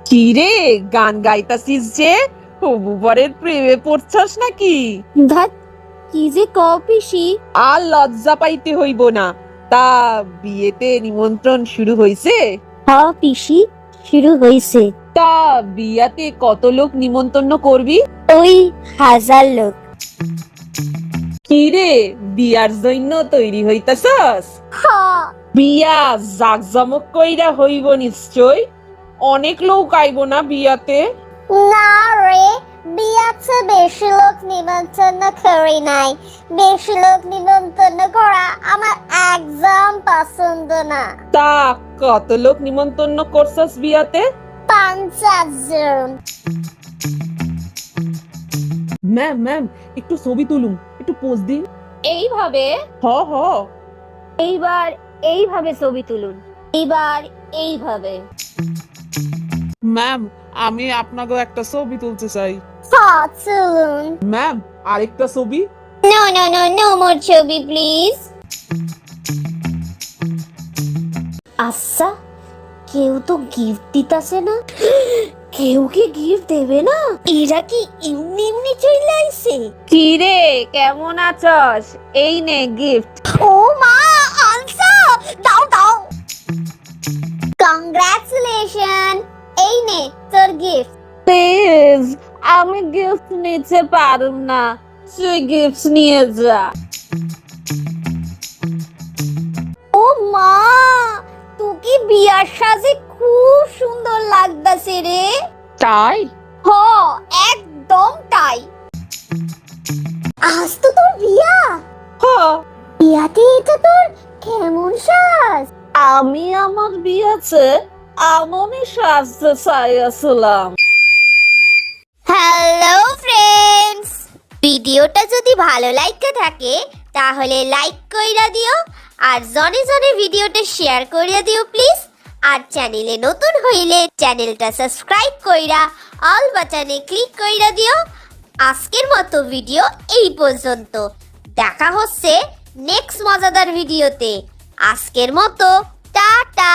কি রে, গান গাইতাছিস যে? হবু বরের প্রেমে পড়ছস নাকি? ধ্যাৎ, কি যে কও পিসি। আর লজ্জা পাইতে হইব না। তা বিয়েতে নিমন্ত্রণ শুরু হইছে? হ্যাঁ পিসি, শুরু হইছে। তা বিয়াতে কত লোক নিমন্ত্রণ করবি? ওই 1000 লোক। কি রে, বিয়ার জন্য তৈরি হইতাছস? হ্যাঁ। বিয়া জাকজমক কইরা হইব নিশ্চয়। অনেক লোক আইব না বিয়াতে? না রে, বিয়াতে বেশি লোক নিমন্ত্রণ করি নাই। বেশি লোক নিমন্ত্রণ করা আমার একদম পছন্দ না। তা কত লোক নিমন্ত্রণ করছস বিয়াতে? 50 জন। ম্যাম ম্যাম, একটু ছবি তুলুন, একটু পোজ দিন। এইভাবে হ হ। এইবার এইভাবে ছবি তুলুন। এইবার এইভাবে। ম্যাম, আমি আপনাকে একটা ছবি তুলতে চাই। হ্যাঁ, চলুন। ম্যাম, আরেকটা ছবি। No no no no more ছবি প্লিজ। আচ্ছা, কেউ তো গিফট দিতাছে না। কেউ কি গিফট দেবে না? এরা কি এমনি এমনি চলে আইছে? কি রে, কেমন আছস? এই নে গিফট। ও মা, আনসা দাও দাও। কংগ্রাচুলেশন, এই নে তোর গিফট। প্লিজ, আমি গিফট নিতে পারুম না, তুই গিফট নিয়ে যা। ও মা, তোকে বিয়ার সাজে খুব সুন্দর লাগতাছে রে। তাই? হ, একদম তাই। আজ তো তোর বিয়া। হ। বিয়াতে এটা তোর কেমন সাজ? আমি আমার বিয়েতে এমনই সাজতে চাইছিলাম। হ্যালো ফ্রেন্ডস, ভিডিওটা যদি ভালো লাগতে থাকে তাহলে লাইক কইরা দিও, আর জনে জনে ভিডিওটা শেয়ার কইরা দিও প্লিজ। আর চ্যানেলে নতুন হইলে চ্যানেলটা সাবস্ক্রাইব কইরা অল বাটনে ক্লিক কইরা দিও। আজকের মতো ভিডিও এই পর্যন্ত। দেখা হচ্ছে নেক্সট মজাদার ভিডিওতে। আজকের মতো টাটা।